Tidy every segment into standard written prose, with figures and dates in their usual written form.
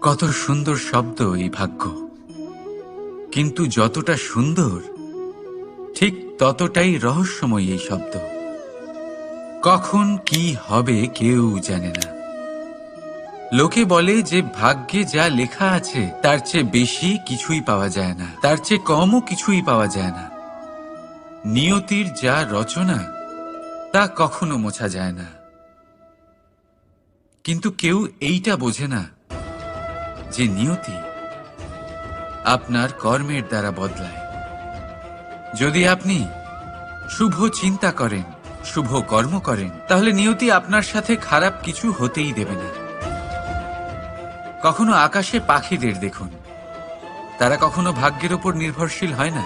কত সুন্দর শব্দ এই ভাগ্য, কিন্তু যতটা সুন্দর ঠিক ততটাই রহস্যময় এই শব্দ। কখন কি হবে কেউ জানে না। লোকে বলে যে ভাগ্যে যা লেখা আছে তার চেয়ে বেশি কিছুই পাওয়া যায় না, তার চেয়ে কমও কিছুই পাওয়া যায় না। নিয়তির যা রচনা তা কখনো মোছা যায় না। কিন্তু কেউ এইটা বোঝে না যে নিয়তি আপনার কর্মের দ্বারা বদলায়। যদি আপনি শুভ চিন্তা করেন, শুভ কর্ম করেন, তাহলে নিয়তি আপনার সাথে খারাপ কিছু হতেই দেবে না। কখনো আকাশে পাখিদের দেখুন, তারা কখনো ভাগ্যের উপর নির্ভরশীল হয় না।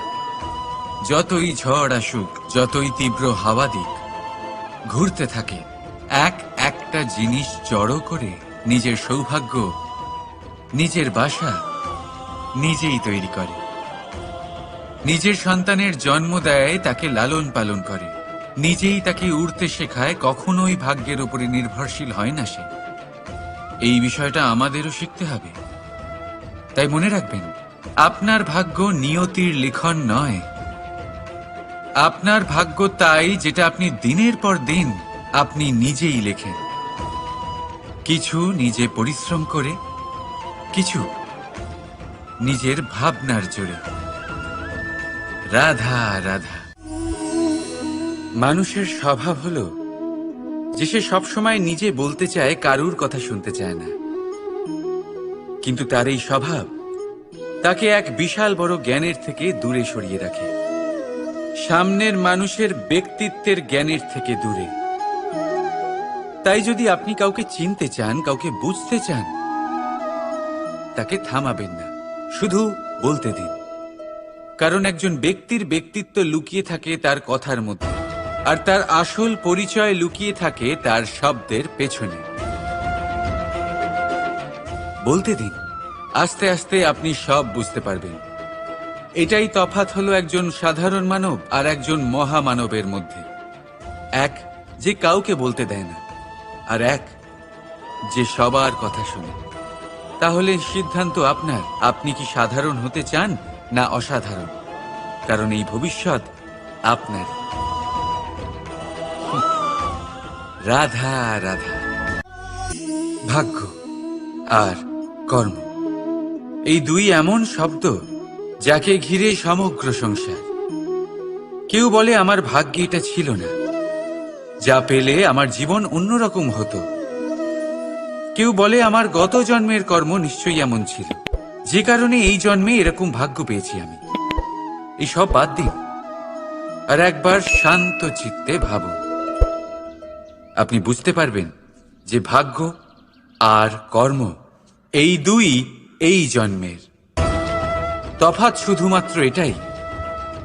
যতই ঝড় আসুক, যতই তীব্র হাওয়া দিক, ঘুরতে থাকে, একটা জিনিস জড়ো করে নিজের সৌভাগ্য, নিজের বাসা নিজেই তৈরি করে। নিজের সন্তানের জন্ম দেয়, তাকে লালন পালন করে, নিজেই তাকে উড়তে শেখায়, কখনোই ভাগ্যের উপরে নির্ভরশীল হয় না সে। এই বিষয়টা আমাদেরও শিখতে হবে। তাই মনে রাখবেন, আপনার ভাগ্য নিয়তির লিখন নয়। আপনার ভাগ্য তাই যেটা আপনি দিনের পর দিন আপনি নিজেই লেখেন। কিছু নিজে পরিশ্রম করে, কিছু নিজের ভাবনার জোরে। রাধা রাধা। মানুষের স্বভাব হলো যে সে সবসময় নিজে বলতে চায়, কারুর কথা শুনতে চায় না। কিন্তু তার এই স্বভাব তাকে এক বিশাল বড় জ্ঞানের থেকে দূরে সরিয়ে রাখে, সামনের মানুষের ব্যক্তিত্বের জ্ঞানের থেকে দূরে। তাই যদি আপনি কাউকে চিনতে চান, কাউকে বুঝতে চান, তাকে থামাবেন না, শুধু বলতে দিন। কারণ একজন ব্যক্তির ব্যক্তিত্ব লুকিয়ে থাকে তার কথার মধ্যে, আর তার আসল পরিচয় লুকিয়ে থাকে তার শব্দের পেছনে। বলতে দিন, আস্তে আস্তে আপনি সব বুঝতে পারবেন। এটাই তফাৎ হলো একজন সাধারণ মানব আর একজন মহামানবের মধ্যে। এক যে কাউকে বলতে দেয় না, আর এক যে সবার কথা শুনে। তাহলে সিদ্ধান্ত আপনার, আপনি কি সাধারণ হতে চান না অসাধারণ? কারণ এই ভবিষ্যৎ আপনার। রাধা রাধা। ভাগ্য আর কর্ম, এই দুই এমন শব্দ যাকে ঘিরে সমগ্র সংসার। কেউ বলে আমার ভাগ্যে এটা ছিল না, যা পেলে আমার জীবন অন্যরকম হতো। কেউ বলে আমার গত জন্মের কর্ম নিশ্চয়ই এমন ছিল, যে কারণে এই জন্মে এরকম ভাগ্য পেয়েছি আমি। এই সব বাদ দিন আর একবার শান্ত চিত্তে ভাবুন। আপনি বুঝতে পারবেন যে ভাগ্য আর কর্ম এই দুই এই জন্মের। তফাৎ শুধুমাত্র এটাই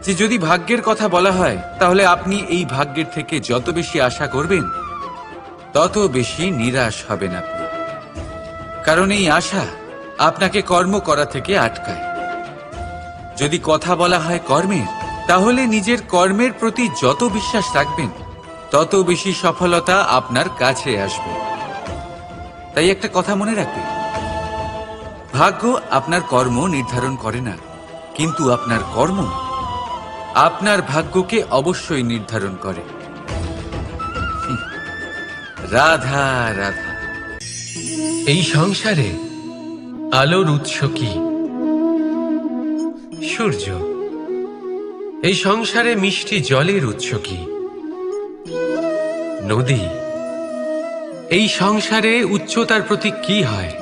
যে যদি ভাগ্যের কথা বলা হয়, তাহলে আপনি এই ভাগ্যের থেকে যত বেশি আশা করবেন তত বেশি নিরাশ হবেন আপনি। কারণ এই আশা আপনাকে কর্ম করা থেকে আটকায়। যদি কথা বলা হয় কর্মের, তাহলে নিজের কর্মের প্রতি যত বিশ্বাস রাখবেন তত বেশি সফলতা আপনার কাছে আসবে। তাই একটা কথা মনে রাখবেন, ভাগ্য আপনার কর্ম নির্ধারণ করে না, কিন্তু আপনার কর্ম আপনার ভাগ্যকে অবশ্যই নির্ধারণ করে। রাধা রাধা। এই সংসারে আলোর উৎস কি? সূর্য। এই সংসারে মিষ্টি জলের উৎস কি? নদী। এই সংসারে উচ্চতার প্রতীক কি হয়?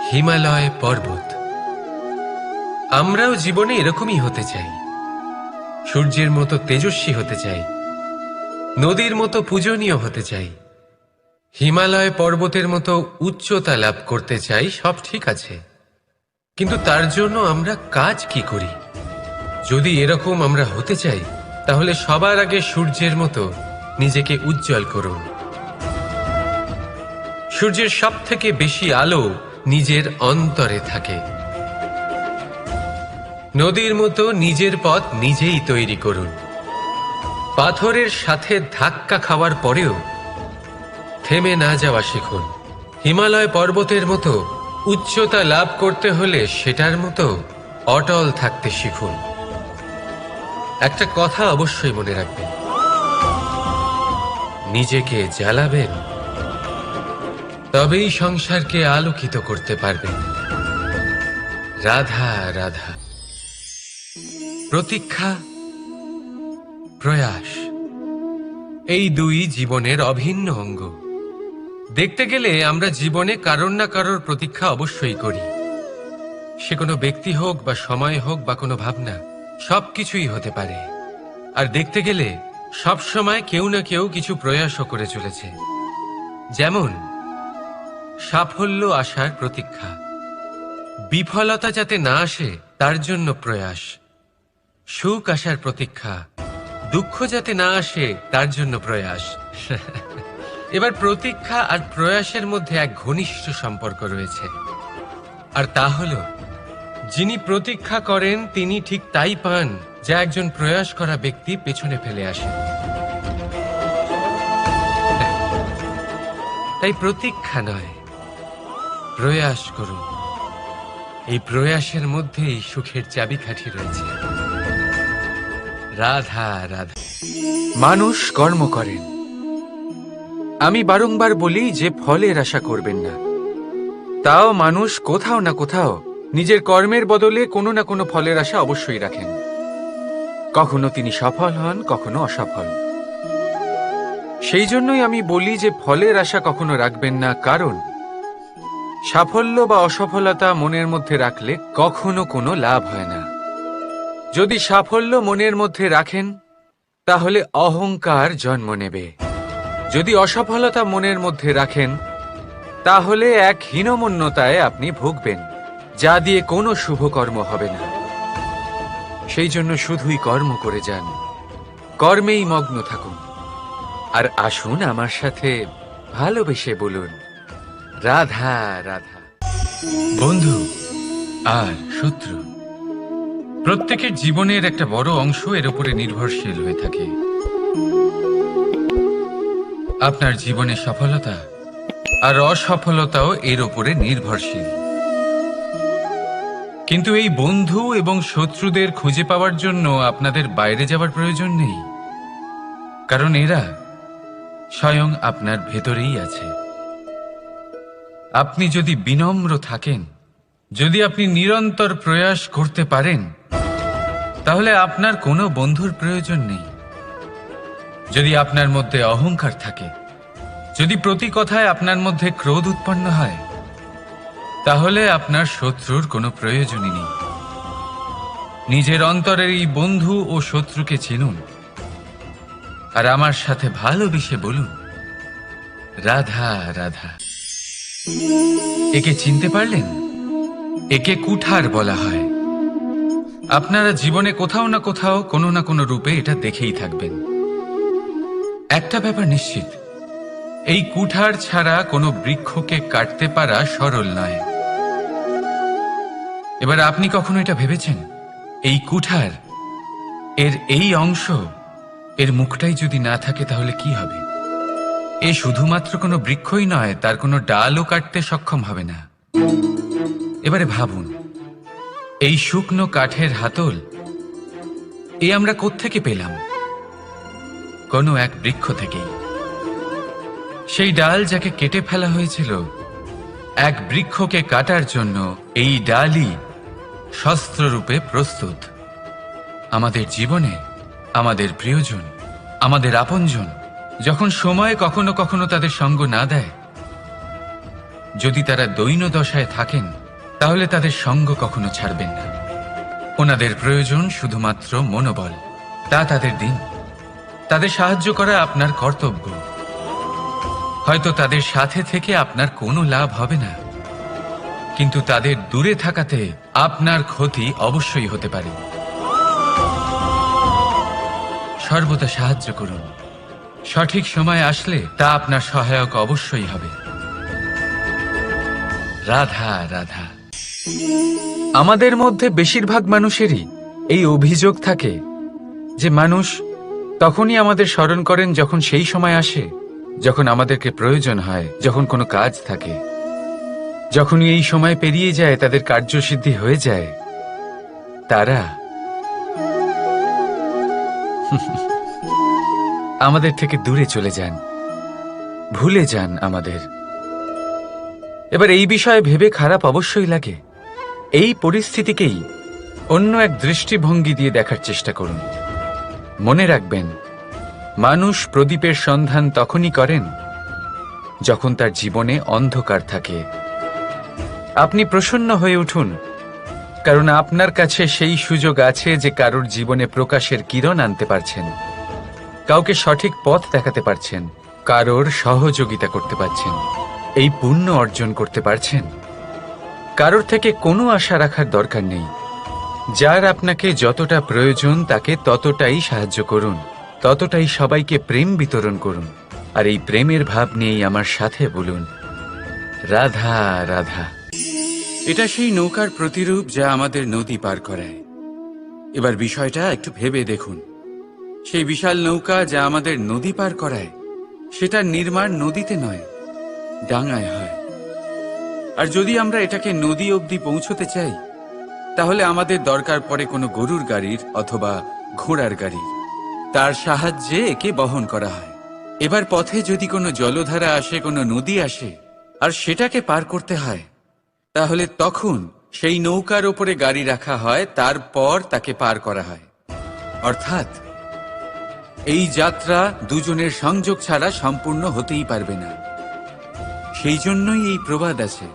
হিমালয় পর্বত। আমরাও জীবনে এরকমই হতে চাই, সূর্যের মতো তেজস্বী হতে চাই, নদীর মতো পূজনীয় হতে চাই, হিমালয় পর্বতের মতো উচ্চতা লাভ করতে চাই। সব ঠিক আছে, কিন্তু তার জন্য আমরা কাজ কি করি? যদি এরকম আমরা হতে চাই, তাহলে সবার আগে সূর্যের মতো নিজেকে উজ্জ্বল করুন। সূর্যের সব থেকে বেশি আলো নিজের অন্তরে থাকে। নদীর মতো নিজের পথ নিজেই তৈরি করুন। পাথরের সাথে ধাক্কা খাওয়ার পরেও থেমে না যাওয়া শিখুন। হিমালয় পর্বতের মতো উচ্চতা লাভ করতে হলে সেটার মতো অটল থাকতে শিখুন। একটা কথা অবশ্যই মনে রাখবেন, নিজেকে জ্বালাবেন, তবেই সংসারকে আলোকিত করতে পারবেন। রাধা রাধা। প্রতীক্ষা, প্রয়াস, এই দুই জীবনের অভিন্ন অঙ্গ। দেখতে গেলে আমরা জীবনে কারোর না কারোর প্রতীক্ষা অবশ্যই করি। সে কোনো ব্যক্তি হোক বা সময় হোক বা কোনো ভাবনা, সবকিছুই হতে পারে। আর দেখতে গেলে সব সময় কেউ না কেউ কিছু প্রয়াসও করে চলেছে। যেমন সাফল্য আসার প্রতীক্ষা, বিফলতা যাতে না আসে তার জন্য প্রয়াস, সুখ আসার প্রতীক্ষা, দুঃখ যাতে না আসে তার জন্য প্রয়াস। এবার প্রতীক্ষা আর প্রয়াসের মধ্যে এক ঘনিষ্ঠ সম্পর্ক রয়েছে, আর তা হল যিনি প্রতীক্ষা করেন তিনি ঠিক তাই পান যা একজন প্রয়াস করা ব্যক্তি পেছনে ফেলে আসে। তাই প্রতীক্ষা নয়, প্রয়াস করুন। এই প্রয়াসের মধ্যেই সুখের চাবিকাঠি রয়েছে। রাধা রাধা। মানুষ কর্ম করেন। আমি বারংবার বলি যে ফলের আশা করবেন না। তাও মানুষ কোথাও না কোথাও নিজের কর্মের বদলে কোনো না কোনো ফলের আশা অবশ্যই রাখেন। কখনো তিনি সফল হন, কখনো অসফল। সেই জন্যই আমি বলি যে ফলের আশা কখনো রাখবেন না, কারণ সাফল্য বা অসফলতা মনের মধ্যে রাখলে কখনো কোনো লাভ হয় না। যদি সাফল্য মনের মধ্যে রাখেন তাহলে অহংকার জন্ম নেবে। যদি অসফলতা মনের মধ্যে রাখেন তাহলে এক হীনমন্যতায় আপনি ভুগবেন, যা দিয়ে কোনো শুভকর্ম হবে না। সেই জন্য শুধুই কর্ম করে যান, কর্মেই মগ্ন থাকুন। আর আসুন আমার সাথে ভালোবেসে বলুন, রাধা রাধা। বন্ধু আর শত্রু, প্রত্যেকের জীবনের একটা বড় অংশ এর উপরে নির্ভরশীল হয়ে থাকে। আপনার জীবনের সফলতা আর অসফলতাও এর উপরে নির্ভরশীল। কিন্তু এই বন্ধু এবং শত্রুদের খুঁজে পাওয়ার জন্য আপনাদের বাইরে যাওয়ার প্রয়োজন নেই, কারণ এরা স্বয়ং আপনার ভেতরেই আছে। আপনি যদি বিনম্র থাকেন, যদি আপনি নিরন্তর প্রয়াস করতে পারেন, তাহলে আপনার কোনো বন্ধুর প্রয়োজন নেই। যদি আপনার মধ্যে অহংকার থাকে, যদি প্রতি কথায় আপনার মধ্যে ক্রোধ উৎপন্ন হয়, তাহলে আপনার শত্রুর কোনো প্রয়োজনই নেই। নিজের অন্তরের এই বন্ধু ও শত্রুকে চিনুন, আর আমার সাথে ভালোবেসে বলুন, রাধা রাধা। একে চিনতে পারলেন? একে কুঠার বলা হয়। আপনারা জীবনে কোথাও না কোথাও কোনো না কোনো রূপে এটা দেখেই থাকবেন। একটা ব্যাপার নিশ্চিত, এই কুঠার ছাড়া কোনো বৃক্ষকে কাটতে পারা সরল নয়। এবার আপনি কখনো এটা ভেবেছেন, এই কুঠার, এর এই অংশ, এর মুখটাই যদি না থাকে তাহলে কি হবে? এ শুধুমাত্র কোনো বৃক্ষই নয়, তার কোনো ডালও কাটতে সক্ষম হবে না। এবারে ভাবুন, এই শুকনো কাঠের হাতল এ আমরা কোত্থেকে পেলাম? কোনো এক বৃক্ষ থেকেই। সেই ডাল যাকে কেটে ফেলা হয়েছিল এক বৃক্ষকে কাটার জন্য, এই ডালই শস্ত্ররূপে প্রস্তুত। আমাদের জীবনে আমাদের প্রিয়জন, আমাদের আপনজন যখন সময় কখনো কখনো তাদের সঙ্গ না দেয়, যদি তারা দৈন্য দশায় থাকেন, তাহলে তাদের সঙ্গ কখনো ছাড়বেন না। ওনাদের প্রয়োজন শুধুমাত্র মনোবল, তা তাদের দিন। তাদের সাহায্য করা আপনার কর্তব্য। হয়তো তাদের সাথে থেকে আপনার কোনো লাভ হবে না, কিন্তু তাদের দূরে থাকাতে আপনার ক্ষতি অবশ্যই হতে পারে। সর্বদা সাহায্য করুন। সঠিক সময় আসলে তা আপনার সহায়ক অবশ্যই হবে। রাধা রাধা। আমাদের মধ্যে বেশিরভাগ মানুষেরই এই অভিযোগ থাকে যে মানুষ তখনই আমাদের স্মরণ করেন যখন সেই সময় আসে যখন আমাদেরকে প্রয়োজন হয়, যখন কোনো কাজ থাকে। যখনই এই সময় পেরিয়ে যায়, তাদের কার্যসিদ্ধি হয়ে যায়, তারা আমাদের থেকে দূরে চলে যান, ভুলে যান আমাদের। এবার এই বিষয়ে ভেবে খারাপ অবশ্যই লাগে। এই পরিস্থিতিকেই অন্য এক দৃষ্টিভঙ্গি দিয়ে দেখার চেষ্টা করুন। মনে রাখবেন, মানুষ প্রদীপের সন্ধান তখনই করেন যখন তার জীবনে অন্ধকার থাকে। আপনি প্রসন্ন হয়ে উঠুন, কারণ আপনার কাছে সেই সুযোগ আছে যে কারোর জীবনে প্রকাশের কিরণ আনতে পারছেন, কাউকে সঠিক পথ দেখাতে পারছেন, কারোর সহযোগিতা করতে পারছেন, এই পুণ্য অর্জন করতে পারছেন। কারোর থেকে কোনো আশা রাখার দরকার নেই। যার আপনাকে যতটা প্রয়োজন তাকে ততটাই সাহায্য করুন, ততটাই সবাইকে প্রেম বিতরণ করুন। আর এই প্রেমের ভাব নিয়েই আমার সাথে বলুন, রাধা রাধা। এটা সেই নৌকার প্রতিরূপ যা আমাদের নদী পার করায়। এবার বিষয়টা একটু ভেবে দেখুন। সেই বিশাল নৌকা যা আমাদের নদী পার করায়, সেটার নির্মাণ নদীতে নয়, ডাঙায় হয়। আর যদি আমরা এটাকে নদী অবধি পৌঁছতে চাই, তাহলে আমাদের দরকার পড়ে কোনো গরুর গাড়ির অথবা ঘোড়ার গাড়ির। তার সাহায্যে একে বহন করা হয়। এবার পথে যদি কোনো জলধারা আসে, কোনো নদী আসে, আর সেটাকে পার করতে হয়, তাহলে তখন সেই নৌকার ওপরে গাড়ি রাখা হয়, তারপর তাকে পার করা হয়। অর্থাৎ এই যাত্রা দুজনের সংযোগ ছাড়া সম্পূর্ণ হতেই পারবে না। সেই জন্যই এই প্রবাদ আছে,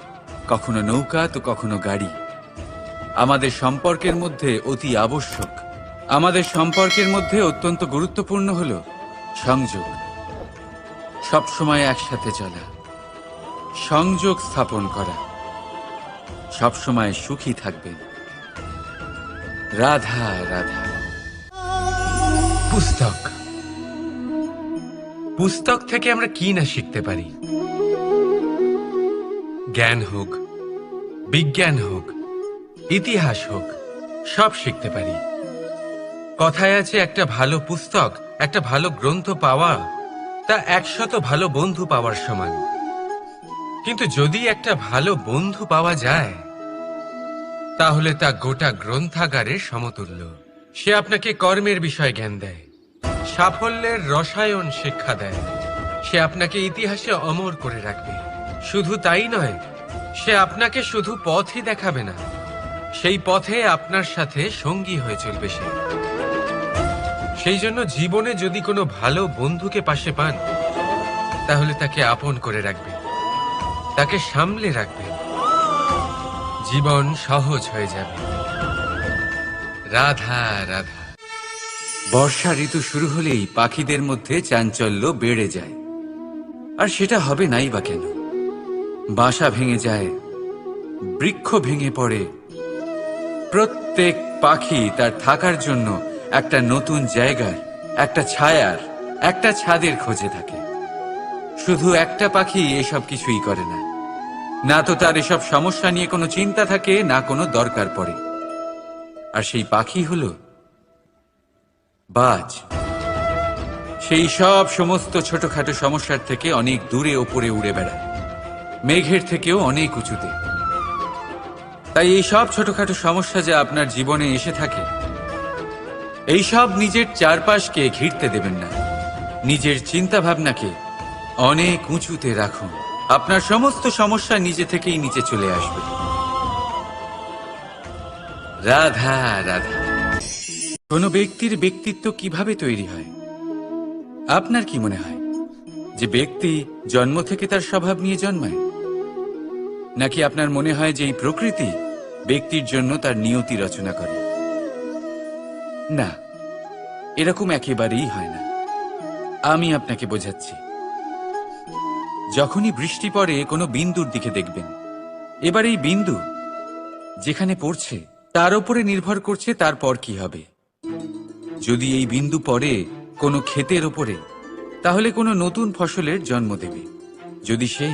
কখনো নৌকা তো কখনো গাড়ি। আমাদের সম্পর্কের মধ্যে অতি আবশ্যক, আমাদের সম্পর্কের মধ্যে অত্যন্ত গুরুত্বপূর্ণ হল সংযোগ। সবসময় একসাথে চলা, সংযোগ স্থাপন করা। সবসময় সুখী থাকবেন। রাধা রাধা। পুস্তক, পুস্তক থেকে আমরা কি না শিখতে পারি। জ্ঞান হোক, বিজ্ঞান হোক, ইতিহাস হোক, সব শিখতে পারি। কথায় আছে, একটা ভালো পুস্তক, একটা ভালো গ্রন্থ পাওয়া তা 100 ভালো বন্ধু পাওয়ার সমান। কিন্তু যদি একটা ভালো বন্ধু পাওয়া যায়, তাহলে তা গোটা গ্রন্থাগারের সমতুল্য। সে আপনাকে কর্মের বিষয়ে জ্ঞান দেয়, সাফল্যের রসায়ন শিক্ষা দেয়। সে আপনাকে ইতিহাসে অমর করে রাখবে। শুধু তাই নয়, সে আপনাকে শুধু পথই দেখাবে না, সেই পথে আপনার সাথে সঙ্গী হয়ে চলবে সে। সেই জন্য জীবনে যদি কোনো ভালো বন্ধুকে পাশে পান, তাহলে তাকে আপন করে রাখবেন, তাকে সামলে রাখবেন। জীবন সহজ হয়ে যাবে। রাধা রাধা। বর্ষা ঋতু শুরু হলেই পাখিদের মধ্যে চাঞ্চল্য বেড়ে যায়। আর সেটা হবে নাই বা কেন? বাসা ভেঙে যায়, বৃক্ষ ভেঙে পড়ে। প্রত্যেক পাখি তার থাকার জন্য একটা নতুন জায়গার, একটা ছায়ার, একটা ছাদের খোঁজে থাকে। শুধু একটা পাখি এসব কিছুই করে না। না তো তার এসব সমস্যা নিয়ে কোনো চিন্তা থাকে, না কোনো দরকার পড়ে। আর সেই পাখি হলো বাজ। সেই সব সমস্ত ছোটখাটো সমস্যার থেকে অনেক দূরে ওপরে উড়ে বেড়ায়, মেঘের থেকেও অনেক উঁচুতে। তাই এই সব ছোটখাটো সমস্যা যা আপনার জীবনে এসে থাকে, এই সব নিজের চারপাশকে ঘিরতে দেবেন না। নিজের চিন্তা ভাবনাকে অনেক উঁচুতে রাখুন। আপনার সমস্ত সমস্যা নিজে থেকেই নিচে চলে আসবে। রাধা রাধা। কোনো ব্যক্তির ব্যক্তিত্ব কিভাবে তৈরি হয়? আপনার কি মনে হয় যে ব্যক্তি জন্ম থেকে তার স্বভাব নিয়ে জন্মায়? নাকি আপনার মনে হয় যে এই প্রকৃতি ব্যক্তির জন্য তার নিয়তি রচনা করে? না, এরকম একেবারেই হয় না। আমি আপনাকে বোঝাচ্ছি। যখনই বৃষ্টি পড়ে, কোনো বিন্দুর দিকে দেখবেন। এবার এই বিন্দু যেখানে পড়ছে তার উপরে নির্ভর করছে তারপর কি হবে। যদি এই বিন্দু পড়ে কোনো ক্ষেতের ওপরে, তাহলে কোনো নতুন ফসলের জন্ম দেবে। যদি সে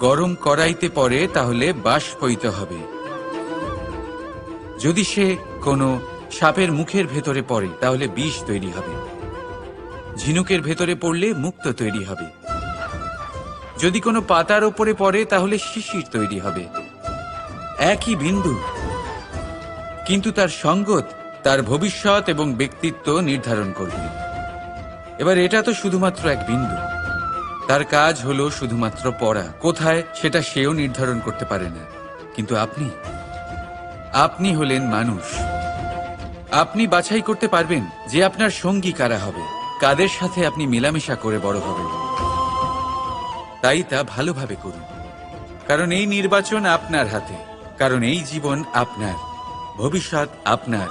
গরম কড়াইতে পড়ে, তাহলে বাষ্পীত হবে। যদি সে কোনো সাপের মুখের ভেতরে পড়ে, তাহলে বিষ তৈরি হবে। ঝিনুকের ভেতরে পড়লে মুক্তো তৈরি হবে। যদি কোনো পাতার ওপরে পড়ে তাহলে শিশির তৈরি হবে। একই বিন্দু, কিন্তু তার সঙ্গত তার ভবিষ্যৎ এবং ব্যক্তিত্ব নির্ধারণ করবে। এবার এটা তো শুধুমাত্র এক বিন্দু, তার কাজ হলো শুধুমাত্র পড়া। কোথায় সেটা সেও নির্ধারণ করতে পারে না। কিন্তু আপনি হলেন মানুষ। আপনি বাছাই করতে পারবেন যে আপনার সঙ্গী কারা হবে, কাদের সাথে আপনি মেলামেশা করে বড় হবেন। তাই তা ভালোভাবে করুন, কারণ এই নির্বাচন আপনার হাতে, কারণ এই জীবন আপনার, ভবিষ্যৎ আপনার।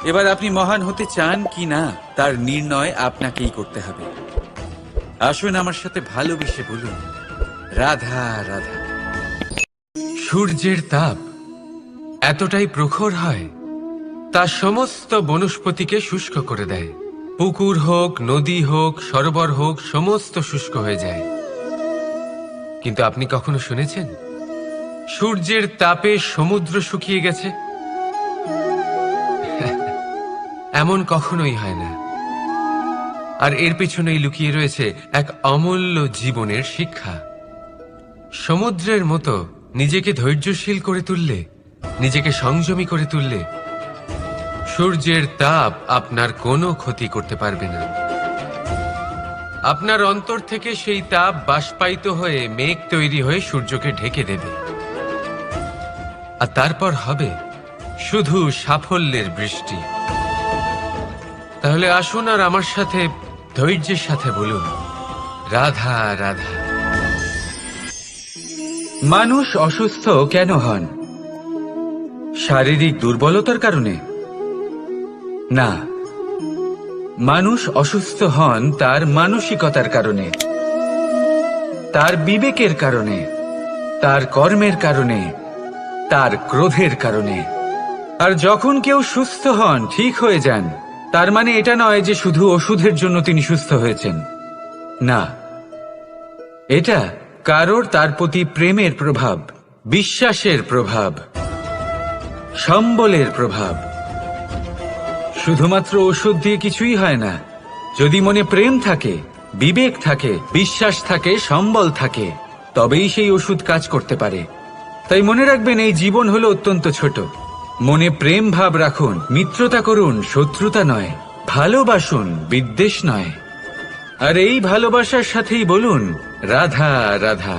এবার আপনি মহান হতে চান কি না তার নির্ণয় আপনাকেই করতে হবে। আসুন আমার সাথে ভালোবেসে বলুন, রাধা রাধা। সূর্যের তাপ এতটাই প্রখর হয়, তা সমস্ত বনস্পতিকে শুষ্ক করে দেয়। পুকুর হোক, নদী হোক, সরোবর হোক, সমস্ত শুষ্ক হয়ে যায়। কিন্তু আপনি কখনো শুনেছেন সূর্যের তাপে সমুদ্র শুকিয়ে গেছে? এমন কখনোই হয় না। আর এর পেছনেই লুকিয়ে রয়েছে এক অমূল্য জীবনের শিক্ষা। সমুদ্রের মতো নিজেকে ধৈর্যশীল করে তুললে, নিজেকে সংযমী করে তুললে, সূর্যের তাপ আপনার কোনো ক্ষতি করতে পারবে না। আপনার অন্তর থেকে সেই তাপ বাষ্পায়িত হয়ে মেঘ তৈরি হয়ে সূর্যকে ঢেকে দেবে, আর তারপর হবে শুধু সাফল্যের বৃষ্টি। তাহলে আসুন আর আমার সাথে ধৈর্যের সাথে বলুন, রাধা রাধা। মানুষ অসুস্থ কেন হন? শারীরিক দুর্বলতার কারণে? না, মানুষ অসুস্থ হন তার মানসিকতার কারণে, তার বিবেকের কারণে, তার কর্মের কারণে, তার ক্রোধের কারণে। আর যখন কেউ সুস্থ হন, ঠিক হয়ে যান, তার মানে এটা নয় যে শুধু ওষুধের জন্য তিনি সুস্থ হয়েছেন। না, এটা কারোর তার প্রতি প্রেমের প্রভাব, বিশ্বাসের প্রভাব, সম্বলের প্রভাব। শুধুমাত্র ওষুধ দিয়ে কিছুই হয় না। যদি মনে প্রেম থাকে, বিবেক থাকে, বিশ্বাস থাকে, সম্বল থাকে, তবেই সেই ওষুধ কাজ করতে পারে। তাই মনে রাখবেন, এই জীবন হলো অত্যন্ত ছোট। মনে প্রেম ভাব রাখুন, মিত্রতা করুন, শত্রুতা নয়। ভালোবাসুন, বিদ্বেষ নয়। আর এই ভালোবাসার সাথেই বলুন, রাধা রাধা।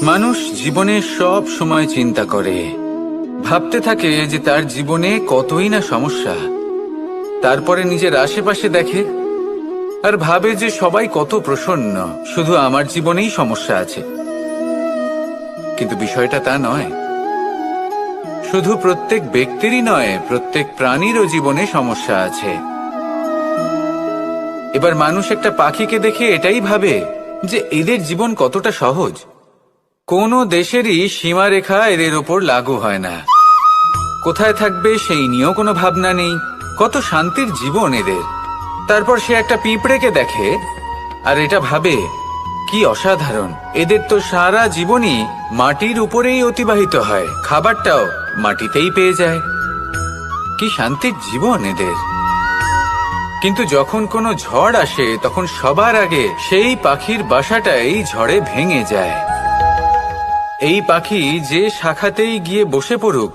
মানুষ জীবনে সব সময় চিন্তা করে, ভাবতে থাকে যে তার জীবনে কতই না সমস্যা। তারপরে নিজের আশেপাশে দেখে আর ভাবে যে সবাই কত প্রসন্ন, শুধু আমার জীবনেই সমস্যা আছে। কিন্তু বিষয়টা তা নয়। শুধু প্রত্যেক ব্যক্তিরই নয়, প্রত্যেক প্রাণীরও জীবনে সমস্যা আছে। এবার মানুষ একটা পাখিকে দেখে এটাই ভাবে যে এদের জীবন কতটা সহজ। কোনো দেশেরই সীমারেখা এদের ওপর লাগু হয় না। কোথায় থাকবে সেই নিয়েও কোনো ভাবনা নেই। কত শান্তির জীবন এদের। তারপর সে একটা পিঁপড়েকে দেখে আর এটা ভাবে, কি অসাধারণ, এদের তো সারা জীবনই মাটির উপরেই অতিবাহিত হয়, খাবারটাও মাটিতেই পেয়ে যায়। কি শান্তির জীবন এদের। কিন্তু যখন কোনো ঝড় আসে, তখন সবার আগে সেই পাখির বাসাটাই ঝড়ে ভেঙে যায়। এই পাখি যে শাখাতেই গিয়ে বসে পড়ুক,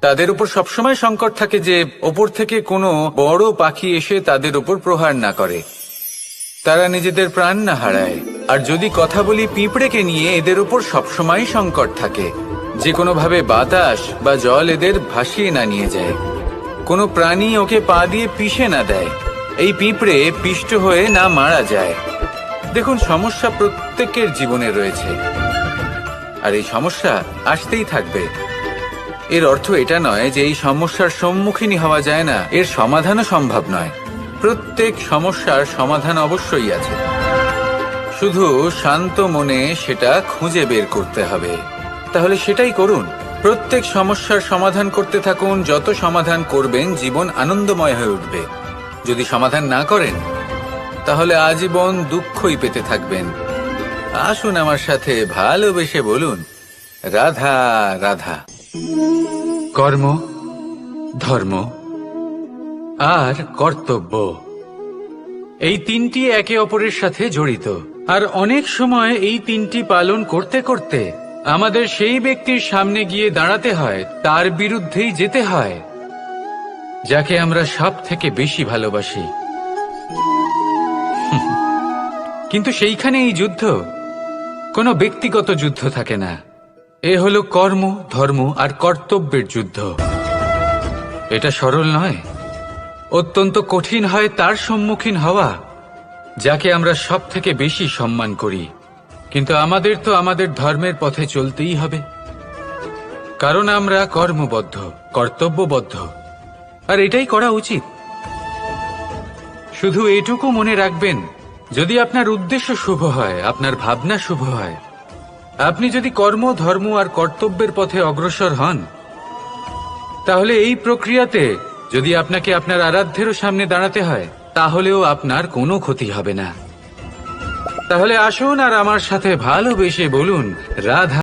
তাদের উপর সবসময় সংকট থাকে যে ওপর থেকে কোনো বড় পাখি এসে তাদের উপর প্রহার না করে, তারা নিজেদের প্রাণ না হারায়। আর যদি কথা বলি পিঁপড়েকে নিয়ে, এদের উপর সবসময় সংকট থাকে যে কোনোভাবে বাতাস বা জল এদের ভাসিয়ে না নিয়ে যায়, কোনো প্রাণী ওকে পা দিয়ে পিষে না দেয়, এই পিঁপড়ে পিষ্ট হয়ে না মারা যায়। দেখুন, সমস্যা প্রত্যেকের জীবনে রয়েছে, আর এই সমস্যা আসতেই থাকবে। এর অর্থ এটা নয় যে এই সমস্যার সম্মুখীনই হওয়া যায় না, এর সমাধানও সম্ভব নয়। প্রত্যেক সমস্যার সমাধান অবশ্যই আছে, শুধু শান্ত মনে সেটা খুঁজে বের করতে হবে। তাহলে সেটাই করুন, প্রত্যেক সমস্যার সমাধান করতে থাকুন। যত সমাধান করবেন, জীবন আনন্দময় হয়ে উঠবে। যদি সমাধান না করেন, তাহলে আজীবন দুঃখই পেতে থাকবেন। আসুন আমার সাথে ভালোবেসে বলুন, রাধা রাধা। কর্ম, ধর্ম আর কর্তব্য, এই তিনটি একে অপরের সাথে জড়িত। আর অনেক সময় এই তিনটি পালন করতে করতে আমাদের সেই ব্যক্তির সামনে গিয়ে দাঁড়াতে হয়, তার বিরুদ্ধেই যেতে হয়, যাকে আমরা সব থেকে বেশি ভালোবাসি। কিন্তু সেইখানে এই যুদ্ধ কোনো ব্যক্তিগত যুদ্ধ থাকে না। এ হলো কর্ম, ধর্ম আর কর্তব্যের যুদ্ধ। এটা সরল নয়, অত্যন্ত কঠিন হয় তার সম্মুখীন হওয়া যাকে আমরা সব থেকে বেশি সম্মান করি। কিন্তু আমাদের তো আমাদের ধর্মের পথে চলতেই হবে, কারণ আমরা কর্মবদ্ধ, কর্তব্যবদ্ধ, আর এটাই করা উচিত। শুধু এটুকু মনে রাখবেন, যদি আপনার উদ্দেশ্য শুভ হয়, আপনার ভাবনা শুভ হয়, আপনি যদি কর্ম, ধর্ম আর কর্তব্যের পথে অগ্রসর হন, তাহলে এই প্রক্রিয়াতে যদি আপনাকে আপনার আরাধ্যেরও সামনে দাঁড়াতে হয়, তাহলেও আপনার কোনো ক্ষতি হবে না। তাহলে আসুন আর আমার সাথে ভালোবেসে বলুন, রাধা।